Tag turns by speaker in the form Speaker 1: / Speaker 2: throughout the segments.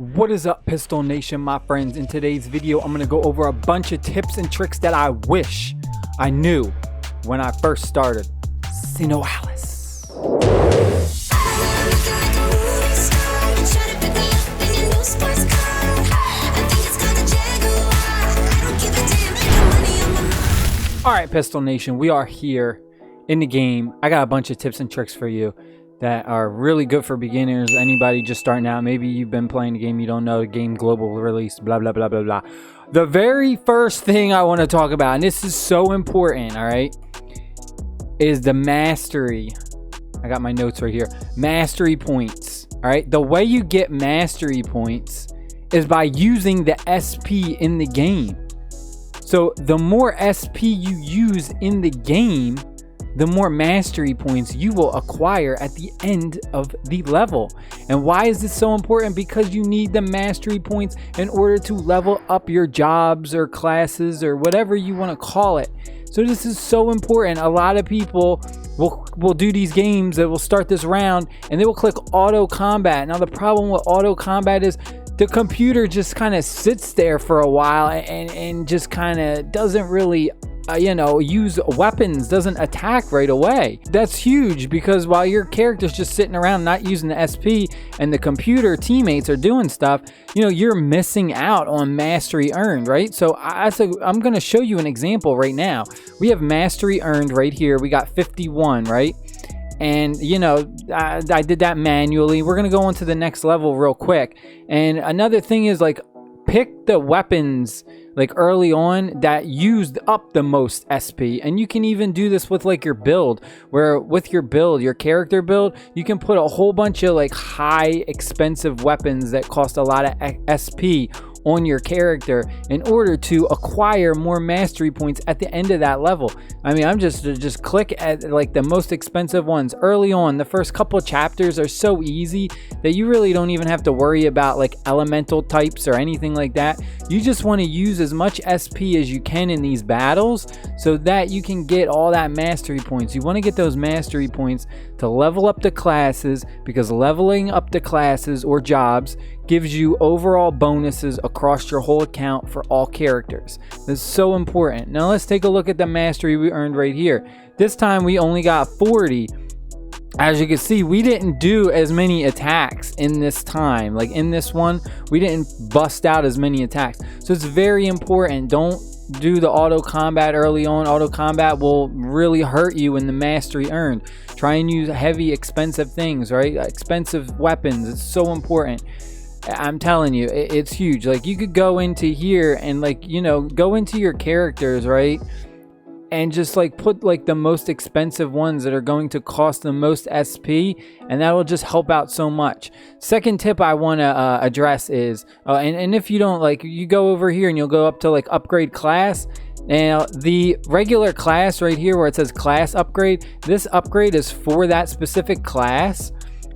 Speaker 1: What is up, Pistol Nation, my friends? In today's video, I'm going to go over a bunch of tips and tricks that I wish I knew when I first started SINoALICE. Alright, Pistol Nation, we are here in the game. I got a bunch of tips and tricks for you that are really good for beginners, anybody just starting out. Maybe you've been playing the game, you don't know the game, global release, blah blah blah blah blah. The very first thing I want to talk about, and this is so important, all right, is the mastery. I got my notes right here. Mastery points. All right, the way you get mastery points is by using the SP in the game. So the more SP you use in the game, the more mastery points you will acquire at the end of the level. And why is this so important? Because you need the mastery points in order to level up your jobs or classes or whatever you want to call it. So this is so important. A lot of people will do these games that will start this round and they will click auto combat. Now the problem with auto combat is the computer just kind of sits there for a while and just kind of doesn't really use weapons, doesn't attack right away. That's huge, because while your character's just sitting around not using the SP and the computer teammates are doing stuff, you're missing out on mastery earned, right? So I'm going to show you an example right now. We have mastery earned right here. We got 51, right? And I did that manually. We're going to go on to the next level real quick. And another thing is, like, pick the weapons like early on that used up the most SP. And you can even do this with like your build, where with your build, your character build, you can put a whole bunch of like high expensive weapons that cost a lot of SP on your character in order to acquire more mastery points at the end of that level. I mean, I'm just click at like the most expensive ones early on. The first couple chapters are so easy that you really don't even have to worry about like elemental types or anything like that. You just want to use as much SP as you can in these battles so that you can get all that mastery points. You want to get those mastery points to level up the classes, because leveling up the classes or jobs gives you overall bonuses across your whole account for all characters. This is so important. Now let's take a look at the mastery we earned right here. This time we only got 40. As you can see, we didn't do as many attacks in this time. Like in this one, we didn't bust out as many attacks. So it's very important. Don't do the auto combat early on. Auto combat will really hurt you in the mastery earned. Try and use heavy, expensive things, right? Expensive weapons. It's so important. I'm telling you, it's huge. Like, you could go into here and like, go into your characters, right? And just like put like the most expensive ones that are going to cost the most SP, and that will just help out so much. Second tip I want to address is, and if you don't, like, you go over here and you'll go up to like upgrade class. Now the regular class right here where it says class upgrade, this upgrade is for that specific class.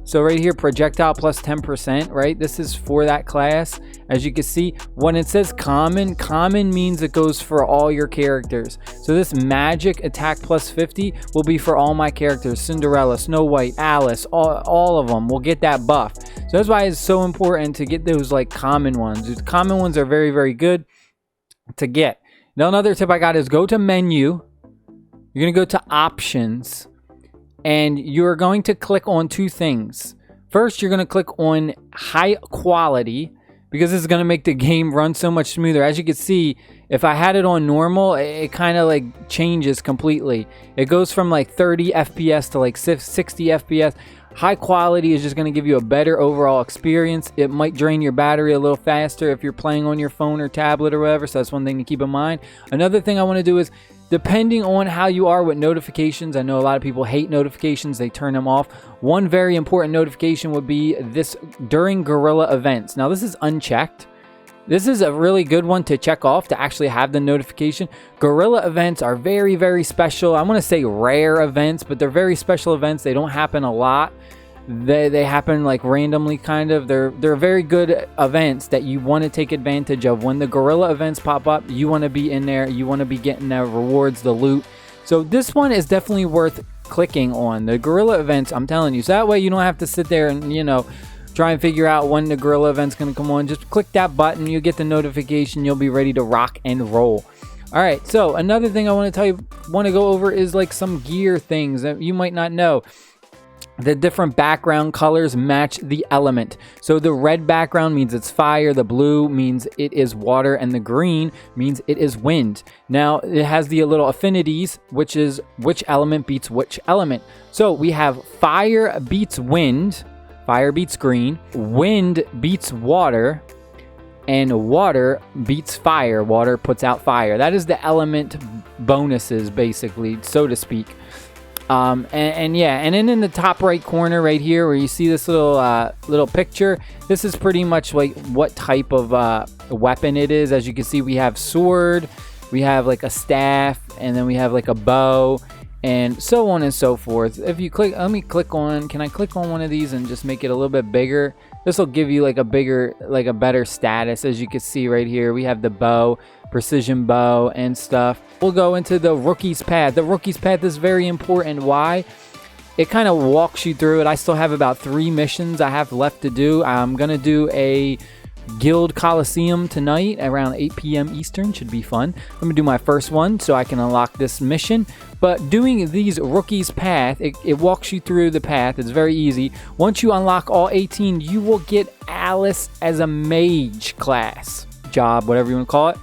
Speaker 1: So right here, projectile plus 10%, right? This is for that class. As you can see, when it says common means it goes for all your characters. So this magic attack plus 50 will be for all my characters. Cinderella, Snow White, Alice, all of them will get that buff. So that's why it's so important to get those like common ones. The common ones are very, very good to get. Now another tip I got is go to menu. You're going to go to options. And you're going to click on two things. First, you're going to click on high quality, because this is going to make the game run so much smoother. As you can see, if I had it on normal, it kind of like changes completely. It goes from like 30 FPS to like 60 FPS. High quality is just going to give you a better overall experience. It might drain your battery a little faster if you're playing on your phone or tablet or whatever, so that's one thing to keep in mind. Another thing I want to do is, depending on how you are with notifications, I know a lot of people hate notifications, they turn them off. One very important notification would be this during guerrilla events. Now this is unchecked. This is a really good one to check off, to actually have the notification. Guerrilla events are very, very special. I want to say rare events, but they're very special events. They don't happen a lot. They happen like randomly, kind of. They're very good events that you want to take advantage of. When the guerrilla events pop up, you want to be in there. You want to be getting the rewards, the loot. So this one is definitely worth clicking on. The guerrilla events, I'm telling you. So that way you don't have to sit there and, try and figure out when the gorilla event's going to come on, just click that button. You'll get the notification. You'll be ready to rock and roll. All right, so another thing I want to go over is like some gear things that you might not know. The different background colors match the element. So the red background means it's fire, the blue means it is water, and the green means it is wind. Now it has the little affinities, which is which element beats which element. So we have fire beats wind, fire beats green, wind beats water, and water beats fire. Water puts out fire. That is the element bonuses, basically, so to speak. And yeah, and then in the top right corner right here where you see this little picture, this is pretty much like what type of weapon it is. As you can see, we have sword, we have like a staff, and then we have like a bow, and so on and so forth. If you click, let me click on, can I click on one of these and just make it a little bit bigger? This will give you like a better status. As you can see right here, we have the bow, precision bow and stuff. We'll go into the rookie's path. The rookie's path is very important. Why? It kind of walks you through it. I still have about 3 missions I have left to do. I'm gonna do a Guild Coliseum tonight around 8 p.m. Eastern. Should be fun. I'm gonna do my first one so I can unlock this mission. But doing these rookies path, it walks you through the path. It's very easy. Once you unlock all 18, you will get Alice as a mage class, job, whatever you want to call it.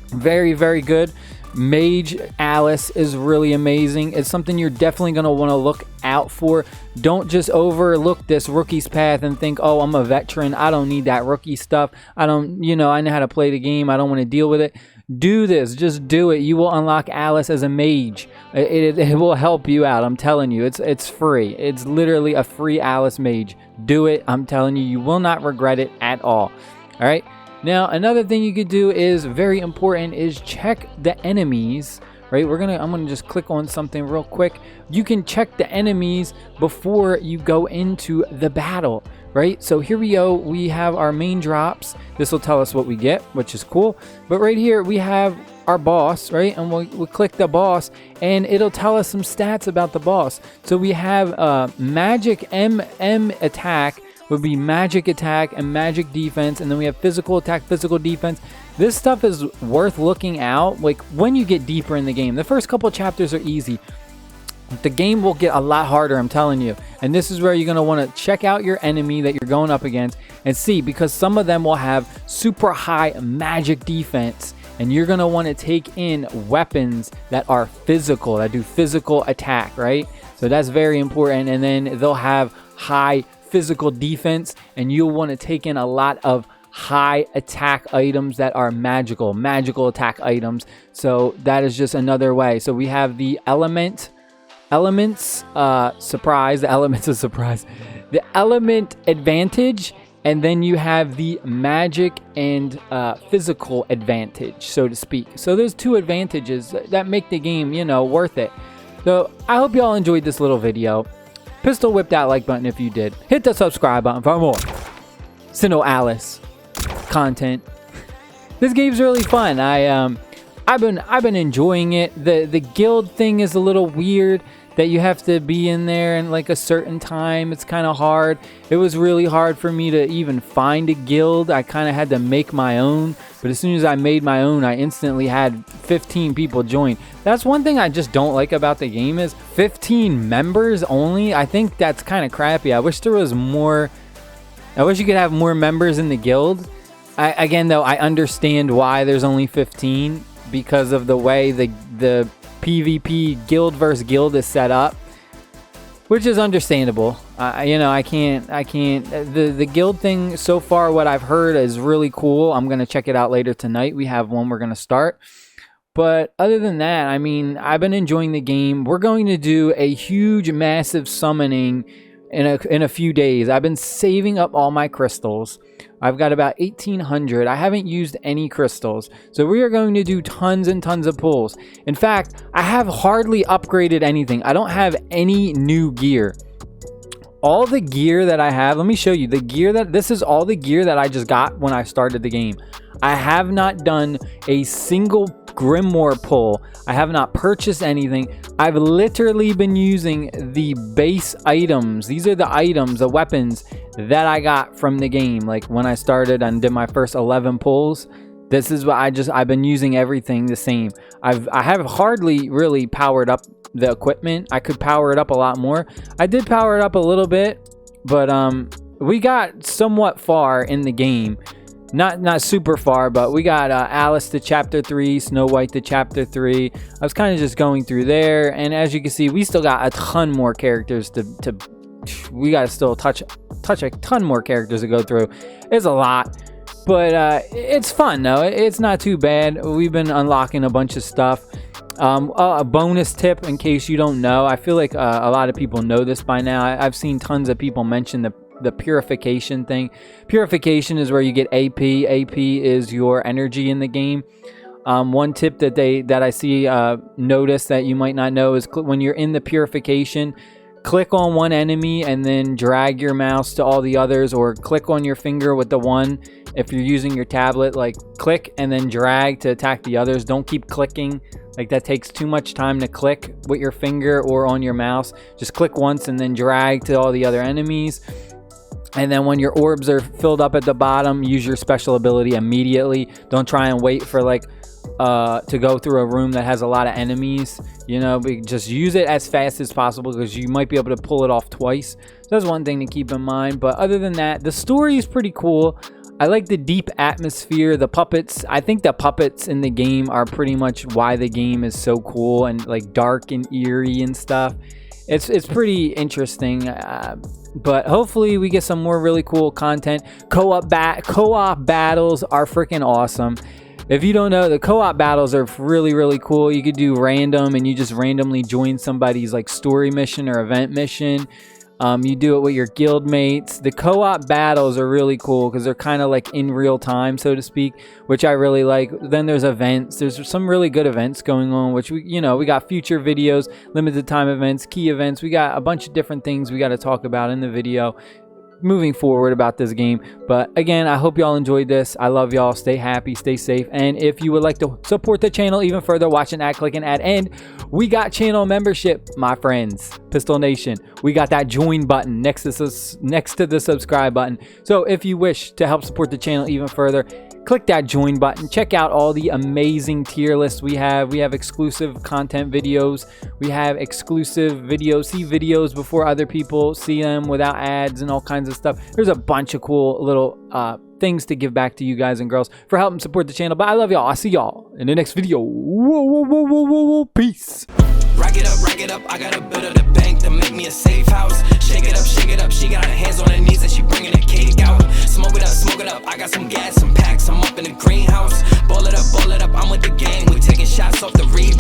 Speaker 1: Very, very good. Mage Alice is really amazing. It's something you're definitely going to want to look out for. Don't just overlook this rookie's path and think, oh, I'm a veteran, I don't need that rookie stuff, I don't, I know how to play the game, I don't want to deal with it. Do this, just do it. You will unlock Alice as a mage. It will help you out. I'm telling you, it's free. It's literally a free Alice mage. Do it. I'm telling you, you will not regret it at all. All right. Now, another thing you could do is very important is check the enemies, right? I'm gonna just click on something real quick. You can check the enemies before you go into the battle, right? So here we go. We have our main drops. This will tell us what we get, which is cool. But right here we have our boss, right? And we'll click the boss and it'll tell us some stats about the boss. So we have magic MM attack, would be magic attack and magic defense, and then we have physical attack, physical defense. This stuff is worth looking out like when you get deeper in the game. The first couple chapters are easy. The game will get a lot harder, I'm telling you. And this is where you're going to want to check out your enemy that you're going up against and see, because some of them will have super high magic defense, and you're going to want to take in weapons that are physical, that do physical attack, right? So that's very important. And then they'll have high physical defense, and you'll want to take in a lot of high attack items that are magical attack items. So that is just another way. So we have the elements surprise, the elements of surprise, the element advantage, and then you have the magic and physical advantage, so to speak. So there's 2 advantages that make the game, worth it. So I hope y'all enjoyed this little video. Pistol whip that like button if you did. Hit the subscribe button for more SINoALICE content. This game's really fun. I've been enjoying it. The guild thing is a little weird, that you have to be in there in like a certain time. It's kind of hard. It was really hard for me to even find a guild. I kind of had to make my own, but as soon as I made my own, I instantly had 15 people join. That's one thing I just don't like about the game, is 15 members only. I think that's kind of crappy. I wish there was more. I wish you could have more members in the guild. Again, though, I understand why there's only 15, because of the way the PvP guild versus guild is set up, which is understandable. I can't. The guild thing so far, what I've heard is really cool. I'm gonna check it out later tonight. We have one we're gonna start. But other than that, I mean, I've been enjoying the game. We're going to do a huge, massive summoning in a few days. I've been saving up all my crystals. I've got about 1,800. I haven't used any crystals. So we are going to do tons and tons of pulls. In fact, I have hardly upgraded anything. I don't have any new gear. all the gear that I have. Let me show you the gear this is all the gear that I just got when I started the game. I have not done a single Grimoire pull. I have not purchased anything. I've literally been using the base items. These are the items, the weapons that I got from the game. Like when I started and did my first 11 pulls, this is what I've been using everything the same. I have hardly really powered up the equipment. I could power it up a lot more. I did power it up a little bit, but we got somewhat far in the game. Not super far, but we got Alice to chapter 3, Snow White to chapter 3. I was kind of just going through there, and as you can see, we still got a ton more characters to we got to still touch a ton more characters to go through. It's a lot, but it's fun though. It's not too bad. We've been unlocking a bunch of stuff. A bonus tip in case you don't know, I feel like a lot of people know this by now. I've seen tons of people mention the purification thing. Purification is where you get AP. AP is your energy in the game. One tip that I see notice that you might not know is when you're in the purification, click on one enemy and then drag your mouse to all the others, or click on your finger with the one. If you're using your tablet, like click and then drag to attack the others. Don't keep clicking. Like that takes too much time to click with your finger or on your mouse. Just click once and then drag to all the other enemies. And then when your orbs are filled up at the bottom, use your special ability immediately. Don't try and wait for like to go through a room that has a lot of enemies. You know, just use it as fast as possible because you might be able to pull it off twice. So that's one thing to keep in mind. But other than that, the story is pretty cool. I like the deep atmosphere, the puppets. I think the puppets in the game are pretty much why the game is so cool and like dark and eerie and stuff. It's pretty interesting. But hopefully we get some more really cool content. Co-op battles are freaking awesome. If you don't know, the co-op battles are really, really cool. You could do random and you just randomly join somebody's like story mission or event mission. You do it with your guild mates. The co-op battles are really cool because they're kind of like in real time, so to speak, which I really like. Then there's events. There's some really good events going on, which we got future videos, limited time events, key events. We got a bunch of different things we got to talk about in the video moving forward about this game. But again, I hope y'all enjoyed this. I love y'all. Stay happy, stay safe, and if you would like to support the channel even further, watch an ad, click an ad, and we got channel membership, my friends. Pistol Nation, we got that join button next to the subscribe button. So if you wish to help support the channel even further, click that join button. Check out all the amazing tier lists we have. We have exclusive content videos. We have exclusive videos. See videos before other people see them without ads and all kinds of stuff. There's a bunch of cool little things to give back to you guys and girls for helping support the channel. But I love y'all. I'll see y'all in the next video. Whoa. Peace.
Speaker 2: Rack it up, I got a bit of the bank to make me a safe house. Shake it up, she got her hands on her knees and she bringing the cake out. Smoke it up, I got some gas, some packs, I'm up in the greenhouse. Ball it up, I'm with the gang, we taking shots off the rebound.